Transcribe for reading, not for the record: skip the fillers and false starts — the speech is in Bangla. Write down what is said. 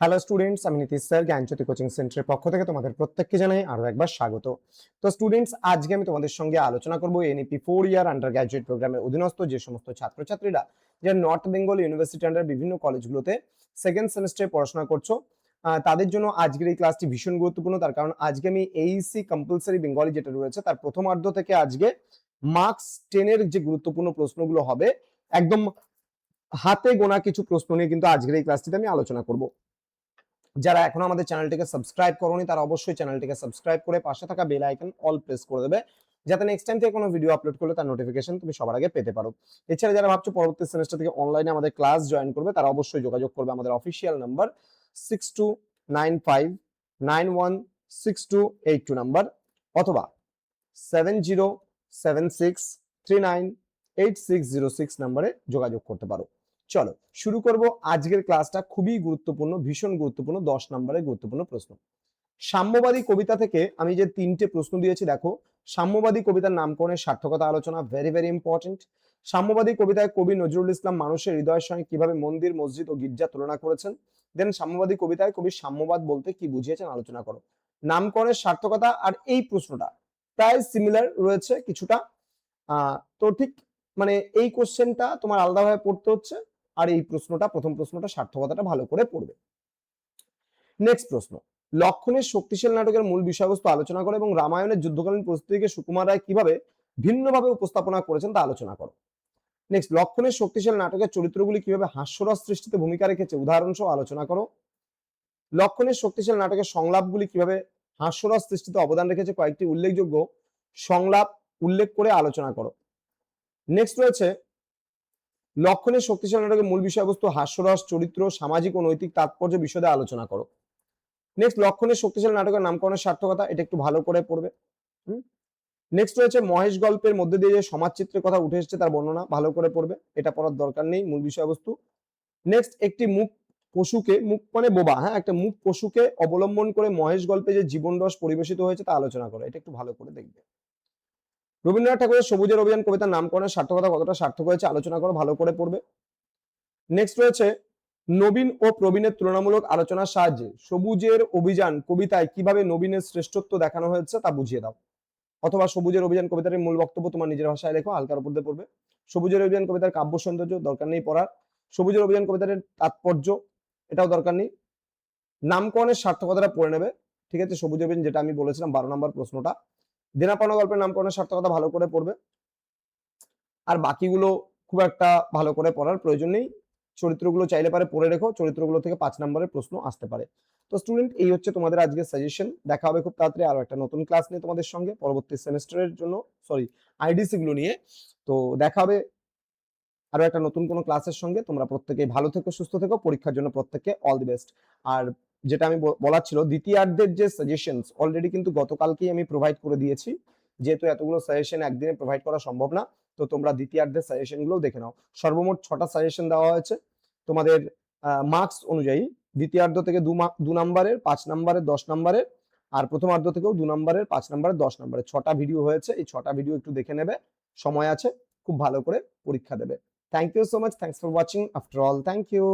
হ্যালো স্টুডেন্টস, আমি নীতিশ স্যার জ্ঞানজ্যোতি কোচিং সেন্টারের পক্ষ থেকে তোমাদের প্রত্যেককে জানাই আরো একবার স্বাগত। তো স্টুডেন্টস, আজকে আমি তোমাদের সঙ্গে আলোচনা করব এনইপি 4 ইয়ার আন্ডার গ্র্যাজুয়েট প্রোগ্রামের অধীনস্থ যে সমস্ত ছাত্রছাত্রীরা যে নর্থ বেঙ্গল ইউনিভার্সিটি আন্ডার বিভিন্ন কলেজগুলোতে সেকেন্ড সেমিস্টারে পড়াশোনা করছো, তাদের জন্য আজকের এই ক্লাসটি ভীষণ গুরুত্বপূর্ণ। তার কারণ আজকে আমি এইসি কম্পালসারি বেঙ্গলি যেটা রয়েছে তার প্রথমার্ধ থেকে আজকে মার্কস 10-এর যে গুরুত্বপূর্ণ প্রশ্নগুলো হবে, একদম হাতে গোনা কিছু প্রশ্ন নিয়ে কিন্তু আজকের এই ক্লাসটিতে আমি আলোচনা করব। যারা এখনো আমাদের চ্যানেলটিকে সাবস্ক্রাইব করোনি তারা অবশ্যই চ্যানেলটিকে সাবস্ক্রাইব করে পাশে থাকা বেল আইকন অল প্রেস করে দেবে, যাতে নেক্সট টাইম থেকে কোনো ভিডিও আপলোড করলে তার নোটিফিকেশন তুমি সবার আগে পেতে পারো। এছাড়া যারা ভাবছো পরবর্তী সেমিস্টার থেকে অনলাইনে আমাদের ক্লাস জয়েন করবে, তারা অবশ্যই যোগাযোগ করবে আমাদের অফিসিয়াল নাম্বার 6295916282 নাম্বার অথবা 7076398606 নাম্বারে যোগাযোগ করতে পারো। চলো শুরু করব আজকের ক্লাসটা। খুবই গুরুত্বপূর্ণ, ভীষণ গুরুত্বপূর্ণ 10 নম্বরের গুরুত্বপূর্ণ প্রশ্ন। সাম্যবাদী কবিতা থেকে আমি যে 3টে প্রশ্ন দিয়েছি দেখো। সাম্যবাদী কবিতার নামকরণের সার্থকতা আলোচনা, ভেরি ভেরি ইম্পর্টেন্ট। সাম্যবাদী কবিতায় কবি নজরুল ইসলাম মানুষের হৃদয়ের সঙ্গে কিভাবে মন্দির, মসজিদ ও গির্জা তুলনা করেছেন। দেন সাম্যবাদী কবিতায় কবি সাম্যবাদ বলতে কি বুঝিয়েছেন আলোচনা করো। নামকরণের সার্থকতা আর এই প্রশ্নটা প্রায় সিমিলার রয়েছে কিছুটা। তো ঠিক মানে এই কোশ্চেনটা তোমার আলাদাভাবে পড়তে হচ্ছে, আর এই প্রশ্নটা, প্রথম প্রশ্নটা সার্থকতাটা ভালো করে পড়বে। নেক্সট প্রশ্ন, লক্ষণের শক্তিশালী নাটকের মূল বিষয়বস্তু আলোচনা করো এবং রামায়ণের যুদ্ধকালীন পরিস্থিতিকে সুকুমার রায় কিভাবে ভিন্নভাবে উপস্থাপনা করেছেন তা আলোচনা করো। নেক্সট, লক্ষণের শক্তিশালী নাটকের চরিত্রগুলি কিভাবে হাস্যরস সৃষ্টিতে ভূমিকা রেখেছে উদাহরণ সহ আলোচনা করো। লক্ষণের শক্তিশালী নাটকের সংলাপগুলি কিভাবে হাস্যরস সৃষ্টিতে অবদান রেখেছে কয়েকটি উল্লেখযোগ্য সংলাপ উল্লেখ করে আলোচনা করো। নেক্সট রয়েছে, লক্ষণের শক্তিশালী নাটকের মূল বিষয়বস্তু হাস্যরস, চরিত্র, সামাজিক ও নৈতিক তাৎপর্য বিশদে আলোচনা করো। নেক্সট, লক্ষণের শক্তিশালী নাটকের নামকরণের সার্থকতা, এটা একটু ভালো করে পড়বে। নেক্সট রয়েছে, মহেশ গল্পের মধ্যে দিয়ে যে সমাজ চিত্রের কথা উঠে এসেছে তার বর্ণনা, ভালো করে পড়বে, এটা পড়ার দরকার নেই, মূল বিষয়বস্তু। নেক্সট, একটি মুখ পশুকে, মুখ মানে বোবা, হ্যাঁ, একটা মুখ পশুকে অবলম্বন করে মহেশ গল্পে যে জীবন রস পরিবেশিত হয়েছে তা আলোচনা করো, এটা একটু ভালো করে দেখবে। রবীন্দ্রনাথ ঠাকুরের সবুজের অভিযান কবিতার নামকরণের সার্থকতা কতটা সার্থক হয়েছে আলোচনা করো, ভালো করে পড়বে। নেক্সট রয়েছে, নবীন ও প্রবীণের তুলনামূলক আলোচনার সাহায্যে সবুজের অভিযান কবিতায় কিভাবে নবীনের শ্রেষ্ঠত্ব দেখানো হয়েছে তা বুঝিয়ে দাও। অথবা সবুজের অভিযান কবিতার মূল বক্তব্য তোমার নিজের ভাষায় লেখো, হালকার উপর দিয়ে পড়বে। সবুজের অভিযান কবিতার কাব্য সৌন্দর্য, দরকার নেই পড়ার। সবুজের অভিযান কবিতার তাৎপর্য, এটাও দরকার নেই। নামকরণের সার্থকতাটা পড়ে নেবে, ঠিক আছে। সবুজের অভিযান যেটা আমি বলেছিলাম 12 নম্বর প্রশ্নটা। দেনাপাওনা গল্পের নামকরণের সার্থকতা ভালো করে পড়বে। আর বাকিগুলো খুব একটা ভালো করে পড়ার প্রয়োজন নেই। চরিত্রগুলো চাইলে পারে পড়ে রেখো, চরিত্রগুলো থেকে 5 নম্বরের প্রশ্ন আসতে পারে। তো স্টুডেন্ট, এই হচ্ছে তোমাদের আজকের সাজেশন। দেখা হবে খুব তাড়াতাড়ি আরো একটা নতুন ক্লাস নিয়ে তোমাদের সঙ্গে পরবর্তী সেমিস্টারের জন্য, সরি আইডিসি গুলো নিয়ে। তো দেখা হবে আরো একটা নতুন কোনো ক্লাসের সঙ্গে। তোমরা প্রত্যেকেই ভালো থেকো, সুস্থ থেকো, পরীক্ষার জন্য প্রত্যেককে অল দি বেস্ট। আর যেটা আমি বলার ছিল, দ্বিতীয়ার্ধের যে সাজেশনস অলরেডি কিন্তু গতকালকেই আমি প্রোভাইড করে দিয়েছি, যেহেতু এতগুলো সাজেশন একদিনে প্রোভাইড করা সম্ভব না। তো তোমরা দ্বিতীয়ার্ধের সাজেশন গুলো দেখে নাও। সর্বমোট 6টা সাজেশন দেওয়া হয়েছে তোমাদের মার্কস অনুযায়ী। দ্বিতীয়ার্ধ থেকে 2 নম্বরের, 5 নম্বরের, 10 নম্বরের, আর প্রথমার্ধ থেকেও 2 নম্বরের, 5 নম্বরের, 10 নম্বরের 6টা ভিডিও হয়েছে। এই 6টা ভিডিও একটু দেখে নেবে, সময় আছে, খুব ভালো করে পরীক্ষা দেবে। Thank you so much. Thanks for watching. After all, thank you.